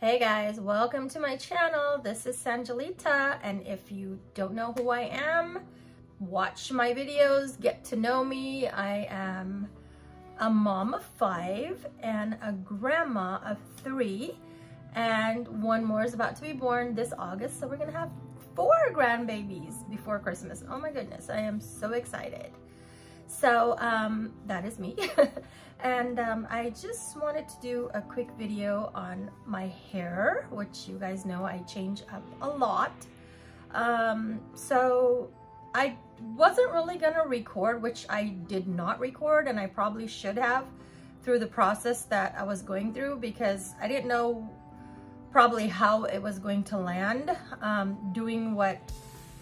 Hey guys, welcome to my channel. This is Sangelita, and if you don't know who I am, watch my videos, get to know me. I am a mom of 5 and a grandma of 3, and one more is about to be born this August, so we're gonna have 4 grandbabies before Christmas. Oh my goodness, I am so excited. So that is me. And I just wanted to do a quick video on my hair, which you guys know I change up a lot. So I wasn't really gonna record, which I did not record, and I probably should have through the process that I was going through, because I didn't know probably how it was going to land doing what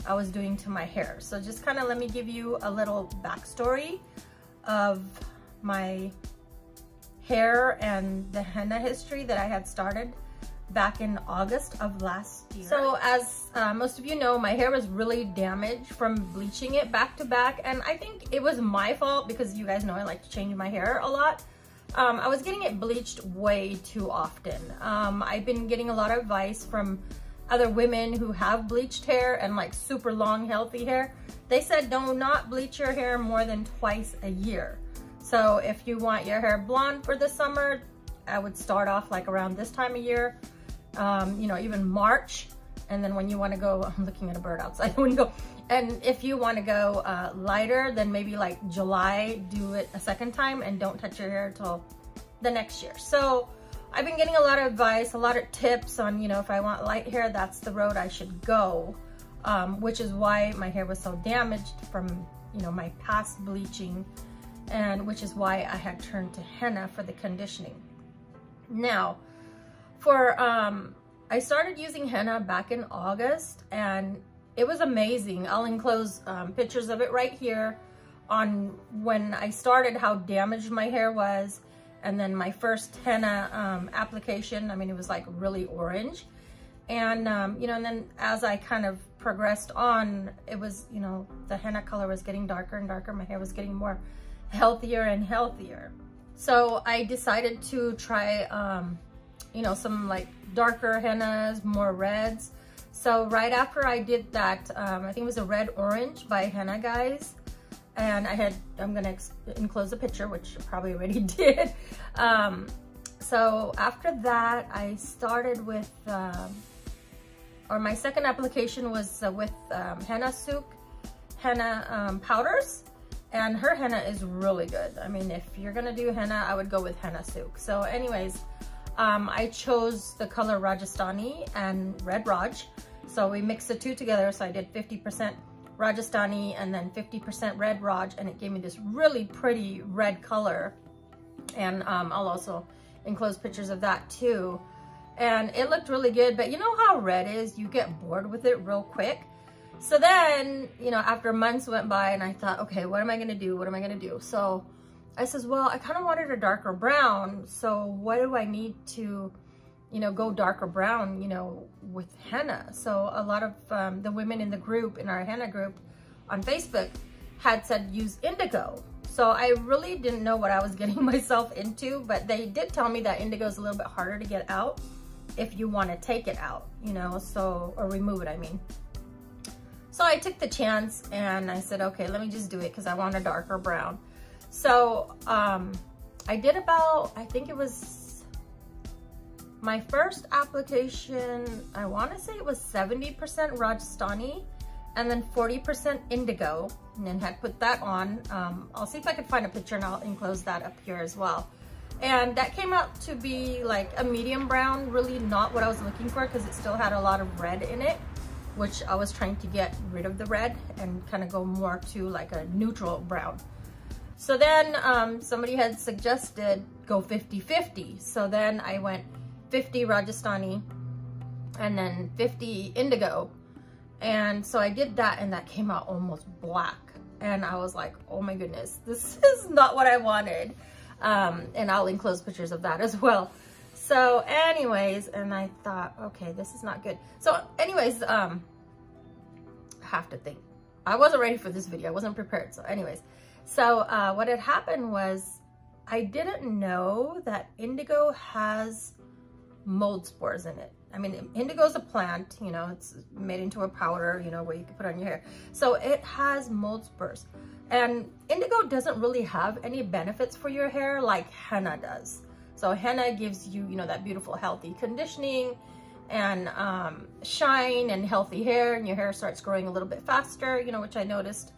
I was doing to my hair. So just kind of let me give you a little backstory of my hair and the henna history that I had started back in August of last year. So as most of you know, my hair was really damaged from bleaching it back to back, and I think it was my fault because you guys know I like to change my hair a lot. I was getting it bleached way too often. I've been getting a lot of advice from other women who have bleached hair and like super long healthy hair. They said do not bleach your hair more than twice a year. So if you want your hair blonde for the summer, I would start off like around this time of year, you know, even March. And then when you want to go, I'm looking at a bird outside the window. And if you want to go lighter, then maybe like July, do it a second time and don't touch your hair until the next year. So I've been getting a lot of advice, a lot of tips on, you know, if I want light hair, that's the road I should go, which is why my hair was so damaged from, you know, my past bleaching, and which is why I had turned to henna for the conditioning. Now, I started using henna back in August, and it was amazing. I'll enclose pictures of it right here on when I started, how damaged my hair was. And then my first henna application, I mean, it was like really orange. And, you know, and then as I kind of progressed on, it was, you know, the henna color was getting darker and darker. My hair was getting more healthier and healthier. So I decided to try, you know, some like darker hennas, more reds. So right after I did that, I think it was a red orange by Henna Guys. And I'm gonna enclose a picture, which I probably already did. So after that, I started with, or my second application was with Henna Souk, henna powders. And her henna is really good. I mean, if you're gonna do henna, I would go with Henna Souk. So anyways, I chose the color Rajasthani and Red Raj. So we mixed the two together. So I did 50% Rajasthani and then 50% Red Raj, and it gave me this really pretty red color. And I'll also enclose pictures of that too. And it looked really good, but you know how red is, you get bored with it real quick. So then, you know, after months went by and I thought, okay, what am I gonna do? What am I gonna do? So I says, well, I kind of wanted a darker brown. So what do I need to, you know, go darker brown, you know, with henna? So a lot of the women in the group, in our henna group on Facebook, had said use indigo. So I really didn't know what I was getting myself into, but they did tell me that indigo is a little bit harder to get out if you want to take it out, you know, so, or remove it, I mean. So I took the chance and I said, okay, let me just do it because I want a darker brown. So I did about, I think it was my first application, I want to say it was 70% Rajasthani and then 40% indigo, and then had put that on. I'll see if I can find a picture and I'll enclose that up here as well. And that came out to be like a medium brown, really not what I was looking for because it still had a lot of red in it, which I was trying to get rid of the red and kind of go more to like a neutral brown. So then somebody had suggested go 50-50. So then I went 50 Rajasthani and then 50 indigo. And so I did that and that came out almost black. And I was like, oh my goodness, this is not what I wanted. And I'll enclose pictures of that as well. So anyways, and I thought, okay, this is not good. So anyways, I have to think. I wasn't ready for this video. I wasn't prepared. So anyways, so what had happened was I didn't know that indigo has mold spores in it. I mean, indigo is a plant, you know, it's made into a powder, you know, where you can put on your hair. So it has mold spores. And indigo doesn't really have any benefits for your hair like henna does. So henna gives you, you know, that beautiful healthy conditioning and shine and healthy hair, and your hair starts growing a little bit faster, you know, which I noticed.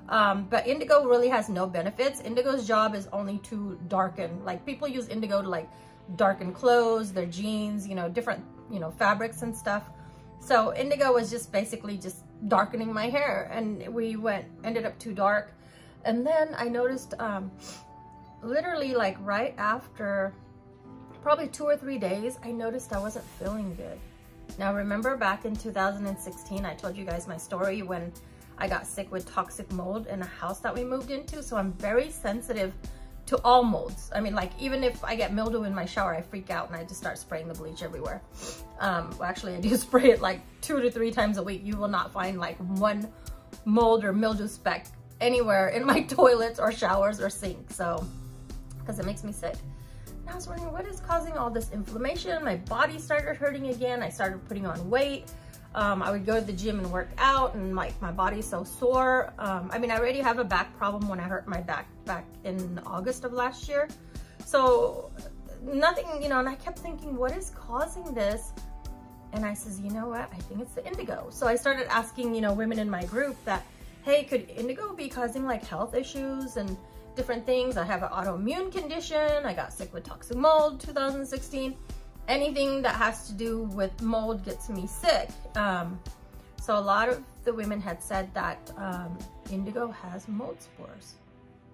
But indigo really has no benefits. Indigo's job is only to darken. Like, people use indigo to like darken clothes, their jeans, you know, different, you know, fabrics and stuff. So indigo was just basically just darkening my hair, and we ended up too dark. And then I noticed literally like right after probably 2 or 3 days, I noticed I wasn't feeling good. Now, remember back in 2016, I told you guys my story when I got sick with toxic mold in a house that we moved into. So I'm very sensitive to all molds. I mean, like, even if I get mildew in my shower, I freak out and I just start spraying the bleach everywhere. Well, actually, I do spray it like 2 to 3 times a week. You will not find like one mold or mildew speck anywhere in my toilets or showers or sink. So, because it makes me sick. And I was wondering, what is causing all this inflammation? My body started hurting again. I started putting on weight. I would go to the gym and work out, and like my body's so sore. I mean, I already have a back problem when I hurt my back in August of last year. So nothing, you know, and I kept thinking, what is causing this? And I says, you know what? I think it's the indigo. So I started asking, you know, women in my group that, hey, could indigo be causing like health issues and different things? I have an autoimmune condition. I got sick with toxic mold 2016. Anything that has to do with mold gets me sick. So a lot of the women had said that indigo has mold spores.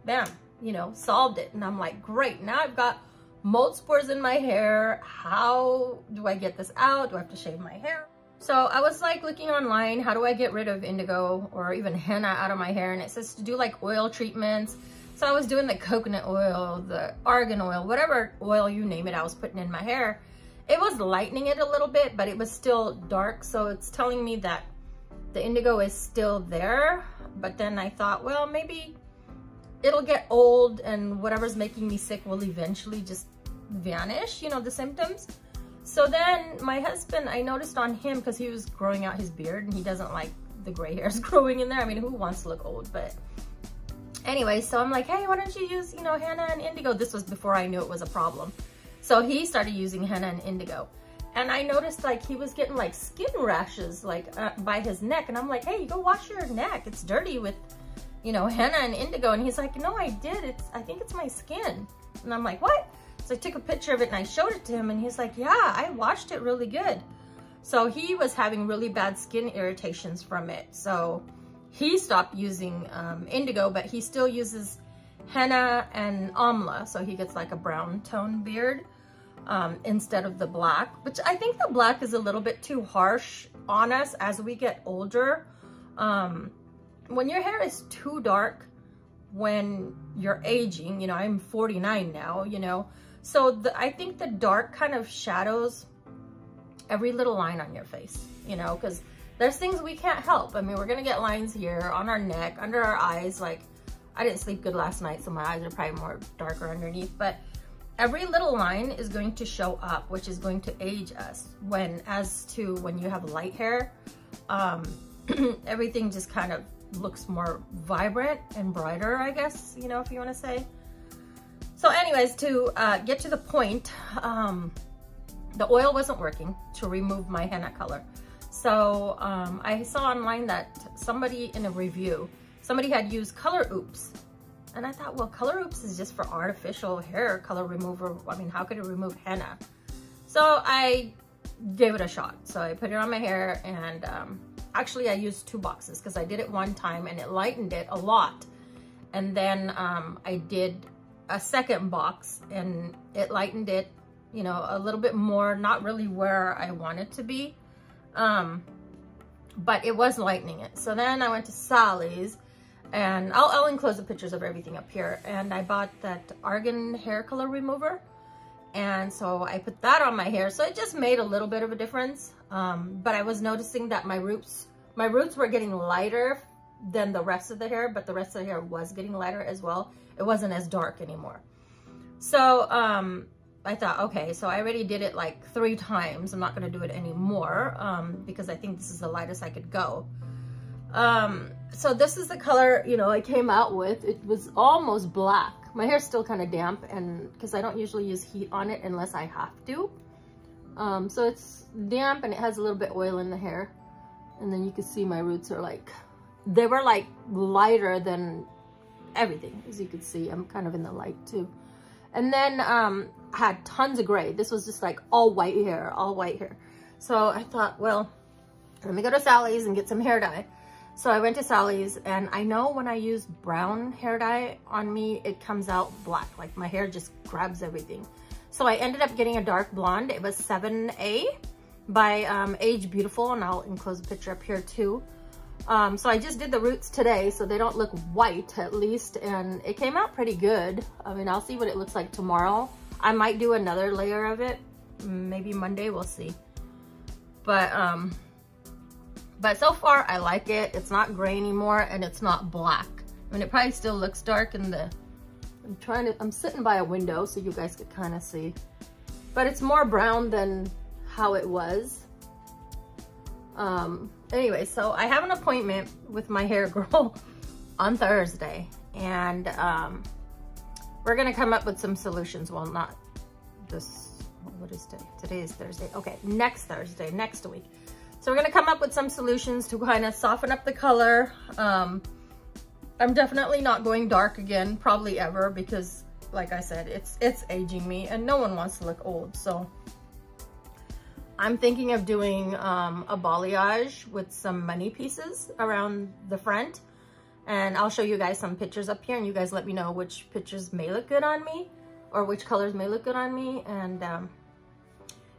Bam, you know, solved it. And I'm like, great, now I've got mold spores in my hair. How do I get this out? Do I have to shave my hair? So I was like looking online, how do I get rid of indigo or even henna out of my hair? And it says to do like oil treatments. So I was doing the coconut oil, the argan oil, whatever oil you name it, I was putting in my hair. It was lightening it a little bit, but it was still dark. So it's telling me that the indigo is still there. But then I thought, well, maybe it'll get old and whatever's making me sick will eventually just vanish, you know, the symptoms. So then my husband, I noticed on him, because he was growing out his beard and he doesn't like the gray hairs growing in there. I mean, who wants to look old? But anyway, so I'm like, hey, why don't you use, you know, henna and indigo? This was before I knew it was a problem. So he started using henna and indigo. And I noticed like he was getting like skin rashes like by his neck. And I'm like, hey, you go wash your neck. It's dirty with, you know, henna and indigo. And he's like, no, I did. I think it's my skin. And I'm like, what? So I took a picture of it and I showed it to him. And he's like, yeah, I washed it really good. So he was having really bad skin irritations from it. So he stopped using indigo, but he still uses henna and amla, so he gets like a brown tone beard instead of the black, which I think the black is a little bit too harsh on us as we get older. When your hair is too dark when you're aging, you know, I'm 49 now, you know, so I think the dark kind of shadows every little line on your face, you know, because there's things we can't help. I mean, we're gonna get lines here on our neck, under our eyes. Like, I didn't sleep good last night, so my eyes are probably more darker underneath, but every little line is going to show up, which is going to age us. As to when you have light hair, everything just kind of looks more vibrant and brighter, I guess, you know, if you want to say. So anyways, to get to the point, the oil wasn't working to remove my henna color. So I saw online that somebody in a review, somebody had used Color Oops. And I thought, well, Color Oops is just for artificial hair color remover. I mean, how could it remove henna? So I gave it a shot. So I put it on my hair, and actually I used 2 boxes because I did it one time and it lightened it a lot. And then I did a second box and it lightened it, you know, a little bit more, not really where I want it to be. But it was lightening it. So then I went to Sally's, and I'll enclose the pictures of everything up here. And I bought that argan hair color remover. And so I put that on my hair. So it just made a little bit of a difference. But I was noticing that my roots were getting lighter than the rest of the hair, but the rest of the hair was getting lighter as well. It wasn't as dark anymore. So I thought, okay, so I already did it like 3 times. I'm not gonna do it anymore because I think this is the lightest I could go. So this is the color, you know, I came out with. It was almost black. My hair's still kind of damp, and because I don't usually use heat on it unless I have to. So it's damp and it has a little bit oil in the hair. And then you can see my roots are like, they were like lighter than everything, as you can see. I'm kind of in the light too. And then had tons of gray. This was just like all white hair, all white hair. So I thought, well, let me go to Sally's and get some hair dye. So I went to Sally's, and I know when I use brown hair dye on me, it comes out black. Like my hair just grabs everything. So I ended up getting a dark blonde. It was 7A by Age Beautiful, and I'll enclose a picture up here too. So I just did the roots today, so they don't look white at least, and it came out pretty good. I mean, I'll see what it looks like tomorrow. I might do another layer of it, maybe Monday, we'll see. But so far I like it. It's not gray anymore, and it's not black. I mean, it probably still looks dark in the, I'm sitting by a window so you guys could kind of see, but it's more brown than how it was. Anyway, so I have an appointment with my hair girl on Thursday, and we're gonna come up with some solutions. Well, not this, what is today? Today is Thursday. Okay, next Thursday, next week. So we're gonna come up with some solutions to kind of soften up the color. I'm definitely not going dark again, probably ever, because like I said, it's aging me, and no one wants to look old. So I'm thinking of doing a balayage with some money pieces around the front, and I'll show you guys some pictures up here, and you guys let me know which pictures may look good on me, or which colors may look good on me. And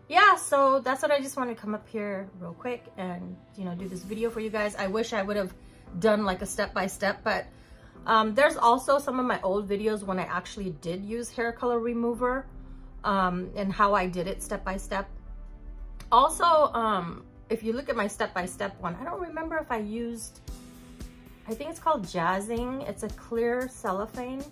yeah, so that's what I just want to come up here real quick and, you know, do this video for you guys. I wish I would have done like a step-by-step, but there's also some of my old videos when I actually did use hair color remover and how I did it step-by-step. Also, if you look at my step-by-step one, I don't remember if I used, I think it's called Jazzing. It's a clear cellophane.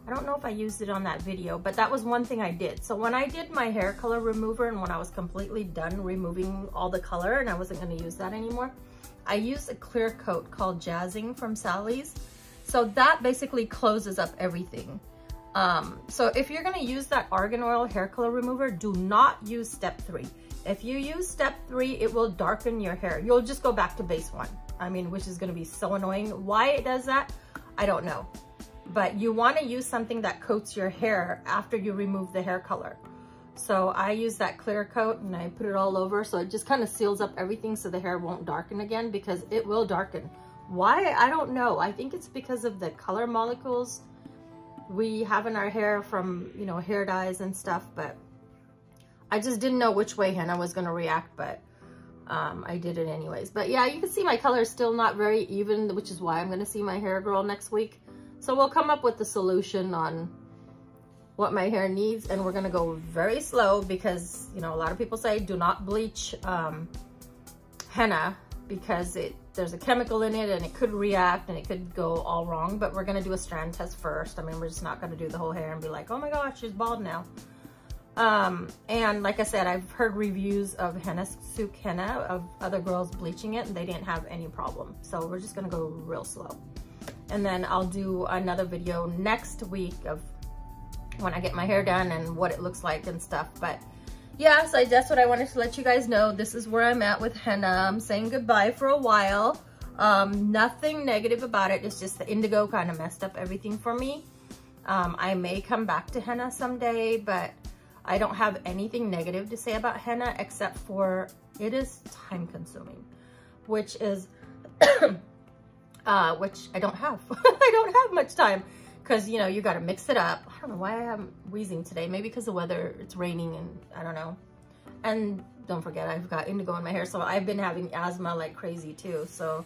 I don't know if I used it on that video, but that was one thing I did. So when I did my hair color remover, and when I was completely done removing all the color and I wasn't going to use that anymore, I used a clear coat called Jazzing from Sally's. So that basically closes up everything. So if you're going to use that argan oil hair color remover, do not use step 3. If you use step 3, it will darken your hair. You'll just go back to base 1. I mean, which is going to be so annoying. Why it does that, I don't know. But you want to use something that coats your hair after you remove the hair color. So I use that clear coat and I put it all over, so it just kind of seals up everything so the hair won't darken again, because it will darken. Why? I don't know. I think it's because of the color molecules we have in our hair from, you know, hair dyes and stuff, but I just didn't know which way Henna was going to react, but I did it anyways. But yeah, you can see my color is still not very even, which is why I'm going to see my hair girl next week. So we'll come up with the solution on what my hair needs, and we're gonna go very slow because, you know, a lot of people say do not bleach henna because there's a chemical in it and it could react and it could go all wrong. But we're gonna do a strand test first. I mean, we're just not gonna do the whole hair and be like, oh my gosh, she's bald now. And like I said, I've heard reviews of henna, Souk henna, of other girls bleaching it, and they didn't have any problem. So we're just gonna go real slow. And then I'll do another video next week of when I get my hair done and what it looks like and stuff. But yeah, so that's what I wanted to let you guys know. This is where I'm at with henna. I'm saying goodbye for a while. Nothing negative about it. It's just the indigo kind of messed up everything for me. I may come back to henna someday, but I don't have anything negative to say about henna except for it is time consuming, which is which I don't have. I don't have much time because, you know, you got to mix it up. I don't know why I'm wheezing today. Maybe because the weather, it's raining and I don't know. And don't forget, I've got indigo in my hair. So I've been having asthma like crazy too. So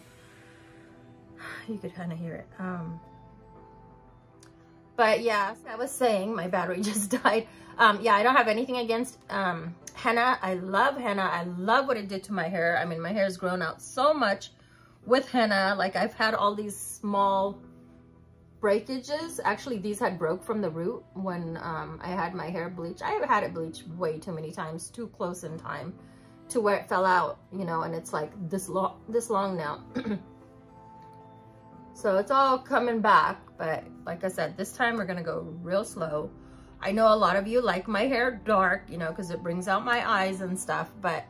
you could kind of hear it. But yeah, I was saying my battery just died. Yeah, I don't have anything against henna. I love henna. I love what it did to my hair. I mean, my hair's grown out so much with henna. Like, I've had all these small breakages. Actually, these had broke from the root when I had my hair bleached. I have had it bleached way too many times, too close in time to where it fell out, you know, and it's like this long now. So it's all coming back, but like I said, this time we're gonna go real slow. I know a lot of you like my hair dark, you know, because it brings out my eyes and stuff, but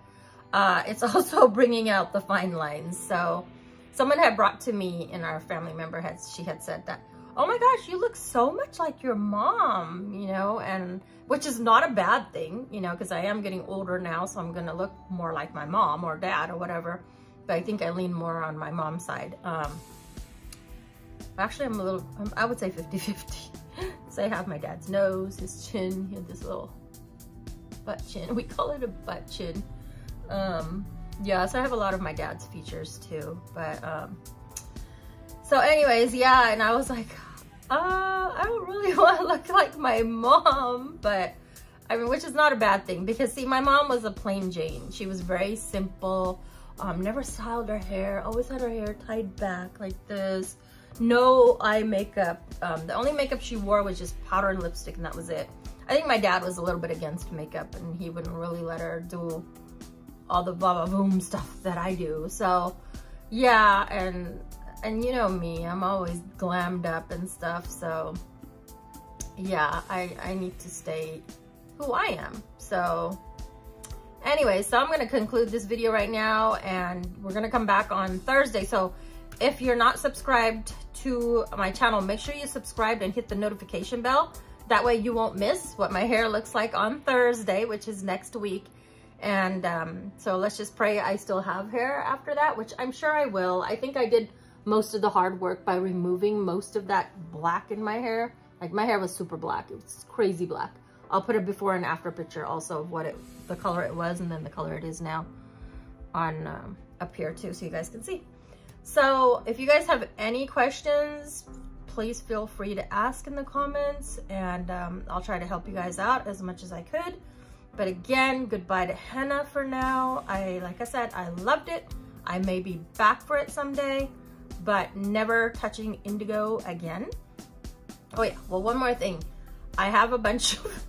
it's also bringing out the fine lines. So someone had brought to me, and our family member she had said that, oh my gosh, you look so much like your mom, you know, and which is not a bad thing, you know, because I am getting older now, so I'm going to look more like my mom or dad or whatever. But I think I lean more on my mom's side. Actually, I would say 50-50. So I have my dad's nose, his chin, he had this little butt chin. We call it a butt chin. Yeah, so I have a lot of my dad's features too, but so anyways, yeah, and I was like, I don't really want to look like my mom, but I mean, which is not a bad thing, because see, my mom was a plain Jane. She was very simple, never styled her hair, always had her hair tied back like this, no eye makeup. The only makeup she wore was just powder and lipstick, and that was it. I think my dad was a little bit against makeup, and he wouldn't really let her do all the blah blah boom stuff that I do. So yeah, and you know me, I'm always glammed up and stuff. So yeah, I need to stay who I am. So anyway, so I'm gonna conclude this video right now, and we're gonna come back on Thursday. So if you're not subscribed to my channel, make sure you subscribe and hit the notification bell. That way you won't miss what my hair looks like on Thursday, which is next week. And so let's just pray I still have hair after that, which I'm sure I will. I think I did most of the hard work by removing most of that black in my hair. Like, my hair was super black. It was crazy black. I'll put a before and after picture also of what the color it was, and then the color it is now on up here too, so you guys can see. So if you guys have any questions, please feel free to ask in the comments, and I'll try to help you guys out as much as I could. But again, goodbye to henna for now. Like I said, I loved it. I may be back for it someday, but never touching indigo again. Oh yeah, well, one more thing. I have a bunch of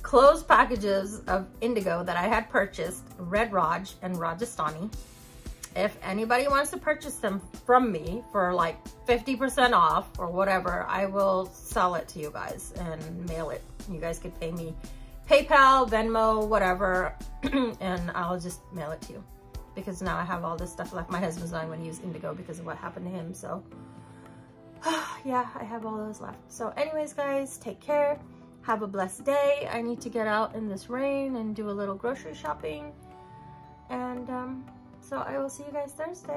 closed packages of indigo that I had purchased, Red Raj and Rajasthani. If anybody wants to purchase them from me for like 50% off or whatever, I will sell it to you guys and mail it. You guys could pay me PayPal, Venmo, whatever, and I'll just mail it to you, because now I have all this stuff left. My husband's not going to use indigo because of what happened to him. So yeah, I have all those left. So anyways, guys, take care. Have a blessed day. I need to get out in this rain and do a little grocery shopping. And so I will see you guys Thursday.